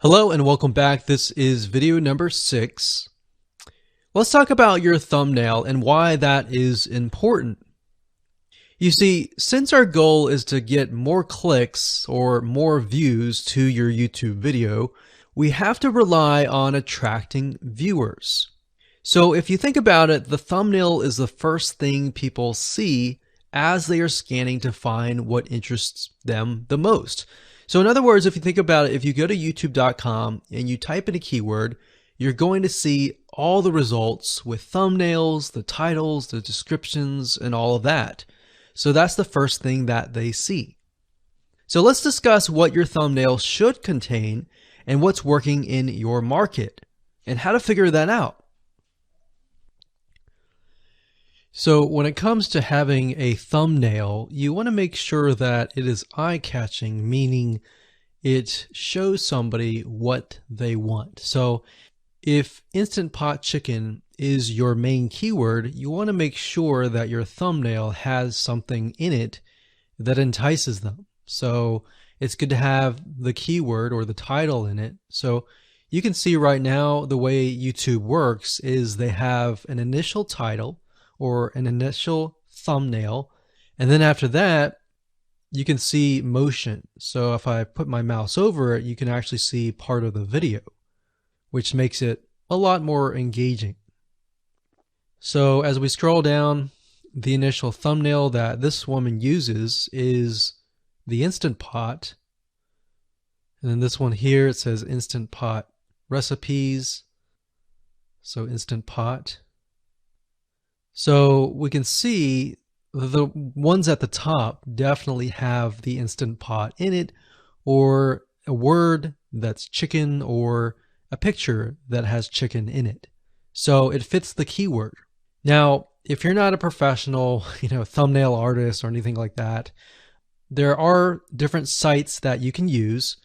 Hello and welcome back. This is video number 6. Let's talk about your thumbnail and why that is important. You see, since our goal is to get more clicks or more views to your YouTube video, we have to rely on attracting viewers. So if you think about it, the thumbnail is the first thing people see as they are scanning to find what interests them the most. So in other words, if you think about it, if you go to youtube.com and you type in a keyword, you're going to see all the results with thumbnails, the titles, the descriptions, and all of that. So that's the first thing that they see. So let's discuss what your thumbnail should contain and what's working in your market and how to figure that out. So when it comes to having a thumbnail, you want to make sure that it is eye-catching, meaning it shows somebody what they want. So if Instant Pot Chicken is your main keyword, you want to make sure that your thumbnail has something in it that entices them. So it's good to have the keyword or the title in it. So you can see right now the way YouTube works is they have an initial title or an initial thumbnail, and then after that you can see motion. So if I put my mouse over it, you can actually see part of the video, which makes it a lot more engaging. So as we scroll down, the initial thumbnail that this woman uses is the Instant Pot, and then this one here, it says Instant Pot recipes, so Instant Pot. So we can see the ones at the top definitely have the Instant Pot in it, or a word that's chicken, or a picture that has chicken in it. So it fits the keyword. Now, if you're not a professional, thumbnail artist or anything like that, there are different sites that you can use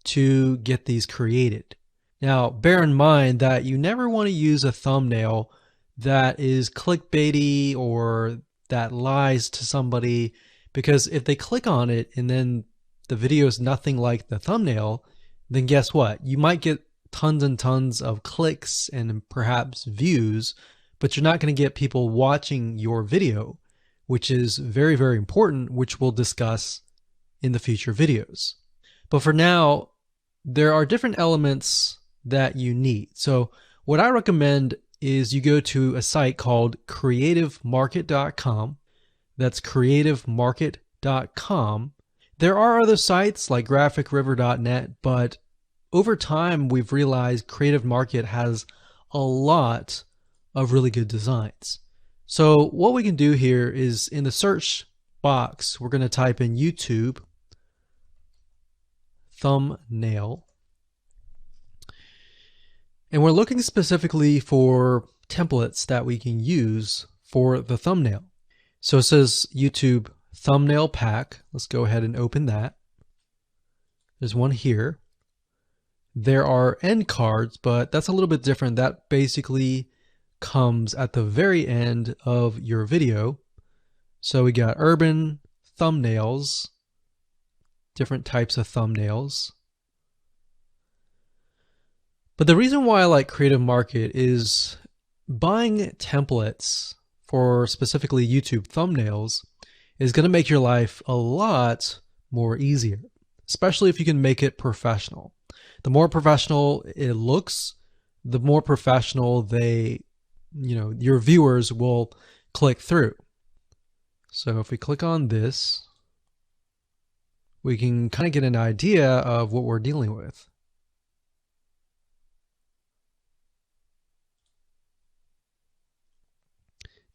to get these created. Now, bear in mind that you never want to use a thumbnail that is clickbaity or that lies to somebody, because if they click on it and then the video is nothing like the thumbnail, then guess what? You might get tons and tons of clicks and perhaps views, but you're not going to get people watching your video, which is very, very important, which we'll discuss in the future videos. But for now, there are different elements that you need. So what I recommend is you go to a site called creativemarket.com. That's creativemarket.com. There are other sites like graphicriver.net, but over time we've realized Creative Market has a lot of really good designs. So what we can do here is in the search box, we're going to type in YouTube thumbnail. And we're looking specifically for templates that we can use for the thumbnail. So it says YouTube thumbnail pack. Let's go ahead and open that. There's one here. There are end cards, but that's a little bit different. That basically comes at the very end of your video. So we got urban thumbnails, different types of thumbnails. But the reason why I like Creative Market is buying templates for specifically YouTube thumbnails is going to make your life a lot more easier, especially if you can make it professional. The more professional it looks, the more professional your viewers will click through. So if we click on this, we can kind of get an idea of what we're dealing with.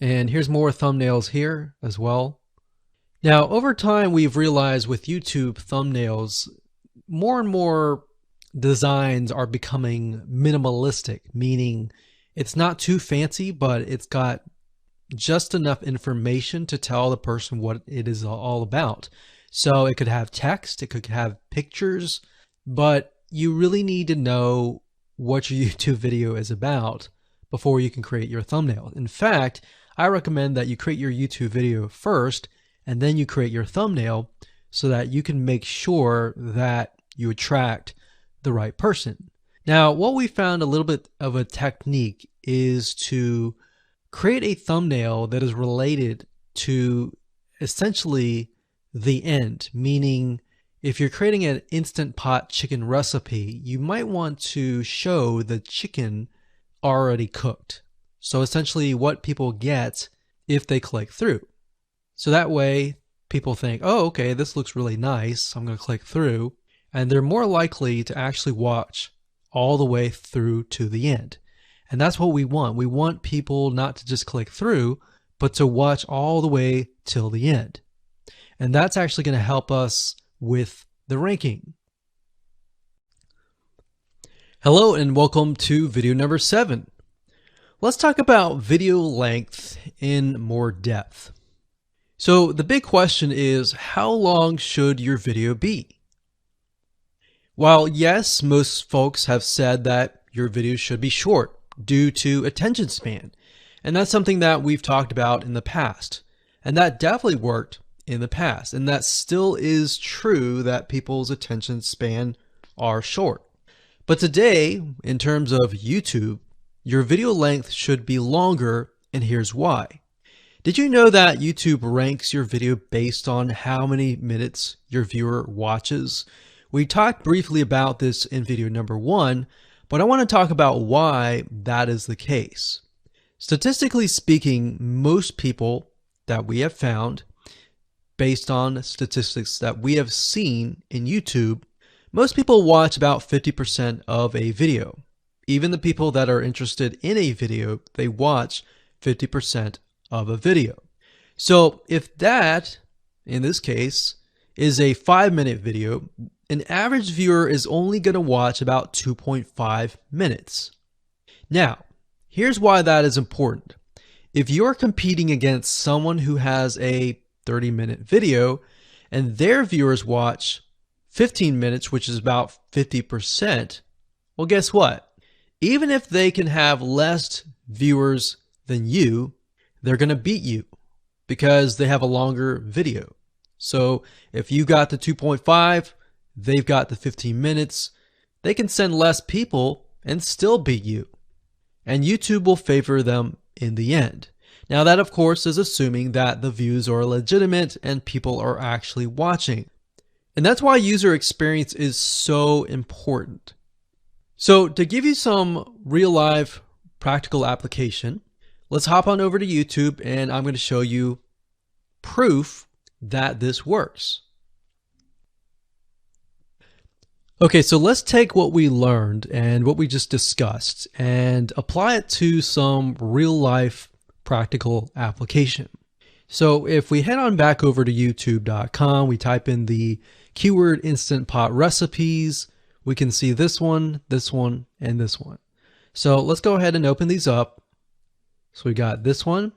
And here's more thumbnails here as well. Now, over time, we've realized with YouTube thumbnails, more and more designs are becoming minimalistic, meaning it's not too fancy, but it's got just enough information to tell the person what it is all about. So it could have text, it could have pictures, but you really need to know what your YouTube video is about before you can create your thumbnail. In fact, I recommend that you create your YouTube video first and then you create your thumbnail so that you can make sure that you attract the right person. Now, what we found a little bit of a technique is to create a thumbnail that is related to essentially the end, meaning if you're creating an Instant Pot chicken recipe, you might want to show the chicken already cooked. So essentially what people get if they click through. So that way people think, oh, okay, this looks really nice. I'm going to click through. And they're more likely to actually watch all the way through to the end. And that's what we want. We want people not to just click through, but to watch all the way till the end. And that's actually going to help us with the ranking. Hello and welcome to video number 7. Let's talk about video length in more depth. So the big question is, how long should your video be? While yes, most folks have said that your video should be short due to attention span, and that's something that we've talked about in the past, and that definitely worked in the past, and that still is true that people's attention span are short. But today, in terms of YouTube, your video length should be longer, and here's why. Did you know that YouTube ranks your video based on how many minutes your viewer watches? We talked briefly about this in video number 1, but I want to talk about why that is the case. Statistically speaking, most people that we have found, based on statistics that we have seen in YouTube, most people watch about 50% of a video. Even the people that are interested in a video, they watch 50% of a video. So if that, in this case, is a 5-minute video, an average viewer is only going to watch about 2.5 minutes. Now, here's why that is important. If you're competing against someone who has a 30-minute video and their viewers watch 15 minutes, which is about 50%, well, guess what? Even if they can have less viewers than you, they're going to beat you because they have a longer video. So if you got the 2.5, they've got the 15 minutes, they can send less people and still beat you. And YouTube will favor them in the end. Now that, of course, is assuming that the views are legitimate and people are actually watching. And that's why user experience is so important. So to give you some real life practical application, let's hop on over to YouTube and I'm going to show you proof that this works. Okay, so let's take what we learned and what we just discussed and apply it to some real life practical application. So if we head on back over to youtube.com, we type in the keyword Instant Pot recipes, we can see this one, and this one. So let's go ahead and open these up. So we got this one,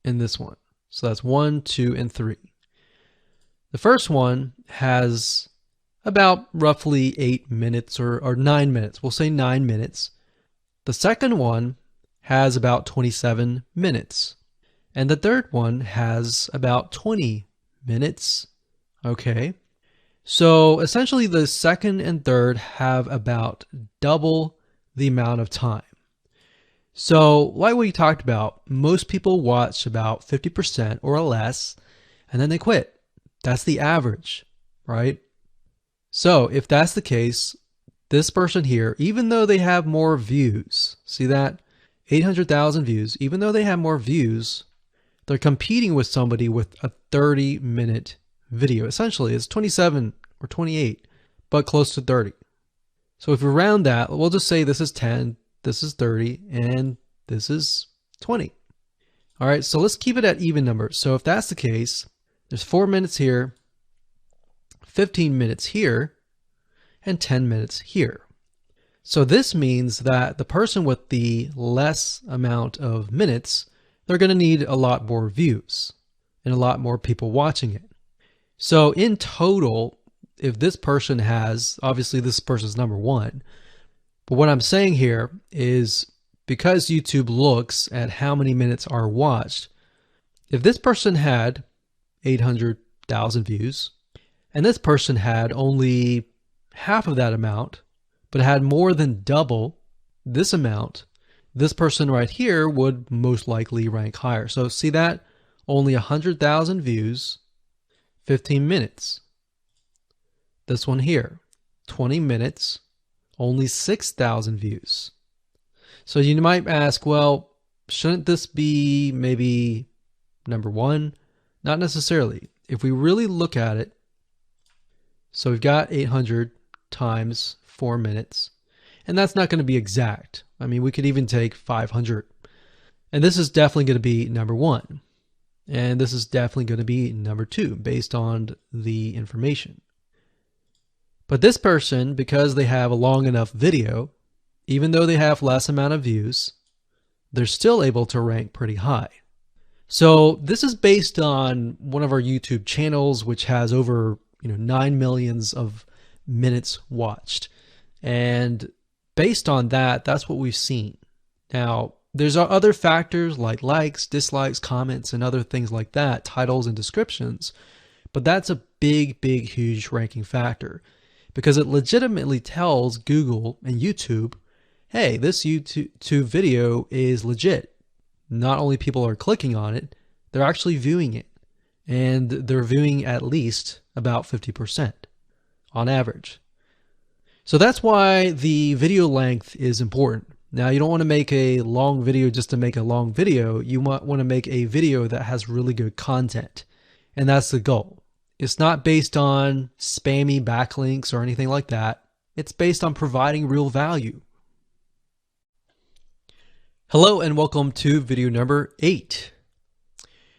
and this one. So that's 1, 2, and 3. The first one has about roughly 8 minutes or 9 minutes. We'll say 9 minutes. The second one has about 27 minutes. And the third one has about 20 minutes. Okay. So essentially the second and third have about double the amount of time. So like we talked about, most people watch about 50% or less, and then they quit. That's the average, right? So if that's the case, this person here, even though they have more views, see that? 800,000 views, even though they have more views, they're competing with somebody with a 30-minute video. Essentially, it's 27 or 28, but close to 30. So if we round that, we'll just say this is 10, this is 30, and this is 20. All right, so let's keep it at even numbers. So if that's the case, there's 4 minutes here, 15 minutes here, and 10 minutes here. So this means that the person with the less amount of minutes, they're going to need a lot more views and a lot more people watching it. So in total, if this person has, obviously this person's number 1, but what I'm saying here is because YouTube looks at how many minutes are watched, if this person had 800,000 views and this person had only half of that amount, but had more than double this amount, this person right here would most likely rank higher. So see that? Only 100,000 views, 15 minutes. This one here, 20 minutes, only 6,000 views. So you might ask, well, shouldn't this be maybe number one? Not necessarily. If we really look at it, so we've got 800 times 4 minutes, and that's not going to be exact. I mean, we could even take 500. And this is definitely going to be number one. And this is definitely going to be number two based on the information. But this person, because they have a long enough video, even though they have less amount of views, they're still able to rank pretty high. So this is based on one of our YouTube channels, which has over 9 millions of minutes watched. And based on that, that's what we've seen. Now, there's other factors like likes, dislikes, comments, and other things like that, titles and descriptions. But that's a big, huge ranking factor because it legitimately tells Google and YouTube, hey, this YouTube video is legit. Not only people are clicking on it, they're actually viewing it. And they're viewing at least about 50% on average. So that's why the video length is important. Now, you don't want to make a long video just to make a long video. You want to make a video that has really good content. And that's the goal. It's not based on spammy backlinks or anything like that. It's based on providing real value. Hello and welcome to video number 8.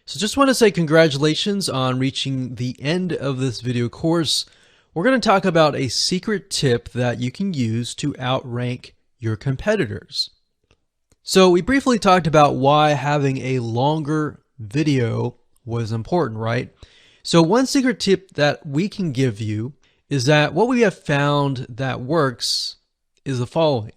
So just want to say congratulations on reaching the end of this video course. We're going to talk about a secret tip that you can use to outrank your competitors. So we briefly talked about why having a longer video was important, right? So one secret tip that we can give you is that what we have found that works is the following.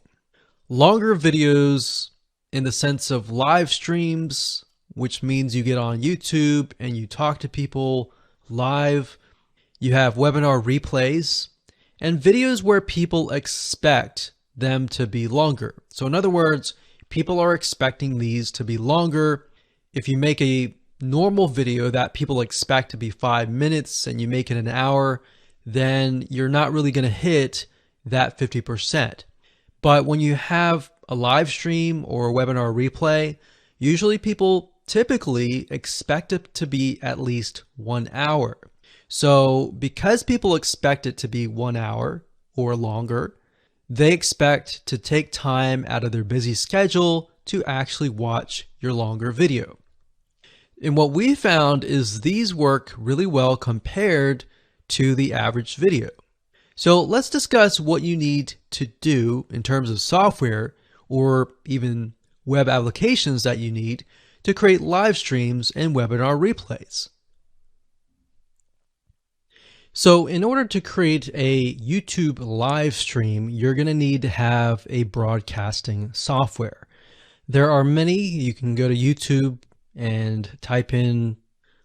Longer videos in the sense of live streams, which means you get on YouTube and you talk to people live. You have webinar replays and videos where people expect them to be longer. So in other words, people are expecting these to be longer. If you make a normal video that people expect to be 5 minutes and you make it an hour, then you're not really going to hit that 50%. But when you have a live stream or a webinar replay, usually people typically expect it to be at least 1 hour. So because people expect it to be 1 hour or longer, they expect to take time out of their busy schedule to actually watch your longer video. And what we found is these work really well compared to the average video. So let's discuss what you need to do in terms of software or even web applications that you need to create live streams and webinar replays. So in order to create a YouTube live stream, you're going to need to have a broadcasting software. There are many. You can go to YouTube and type in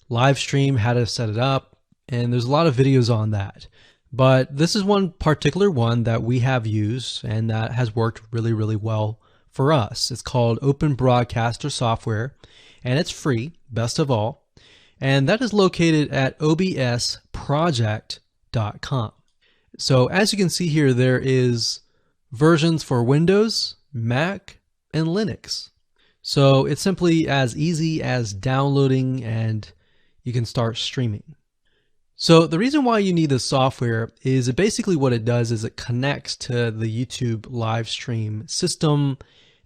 live stream, how to set it up, and there's a lot of videos on that. But this is one particular one that we have used and that has worked really, really well for us. It's called Open Broadcaster Software, and it's free, best of all. And that is located at obsproject.com. So as you can see here, there is versions for Windows, Mac, and Linux. So it's simply as easy as downloading and you can start streaming. So the reason why you need this software is basically what it does is it connects to the YouTube live stream system.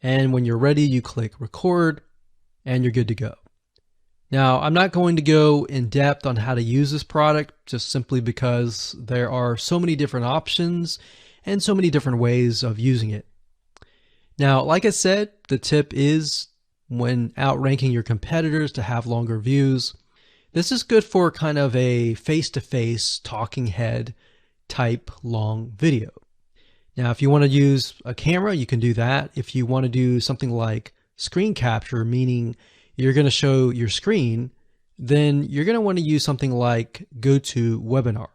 And when you're ready, you click record and you're good to go. Now, I'm not going to go in depth on how to use this product just simply because there are so many different options and so many different ways of using it. Now, like I said, the tip is when outranking your competitors to have longer views. This is good for kind of a face-to-face talking head type long video. Now, if you want to use a camera, you can do that. If you want to do something like screen capture, meaning you're going to show your screen, then you're going to want to use something like GoToWebinar.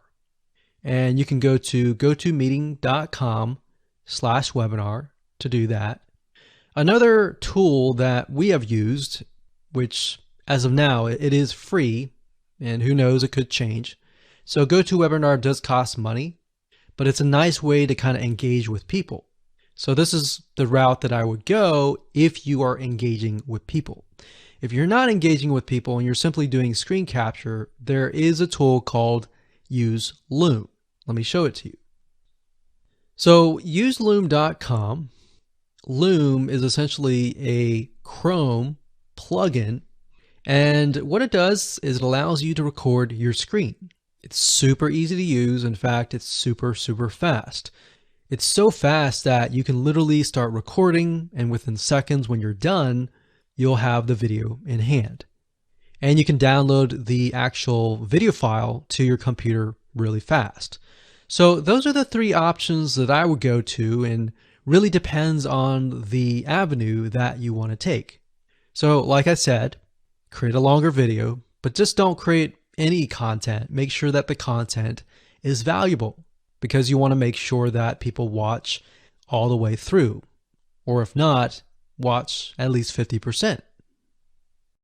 And you can go to gotomeeting.com/webinar to do that. Another tool that we have used, which as of now, it is free, and who knows, it could change. So GoToWebinar does cost money, but it's a nice way to kind of engage with people. So this is the route that I would go if you are engaging with people. If you're not engaging with people and you're simply doing screen capture, there is a tool called Use Loom. Let me show it to you. So useloom.com. Loom is essentially a Chrome plugin, and what it does is it allows you to record your screen. It's super easy to use. In fact, it's super fast. It's so fast that you can literally start recording, and within seconds when you're done, you'll have the video in hand. And you can download the actual video file to your computer really fast. So those are the three options that I would go to, and really depends on the avenue that you want to take. So like I said, create a longer video, but just don't create any content. Make sure that the content is valuable, because you want to make sure that people watch all the way through, or if not, watch at least 50%.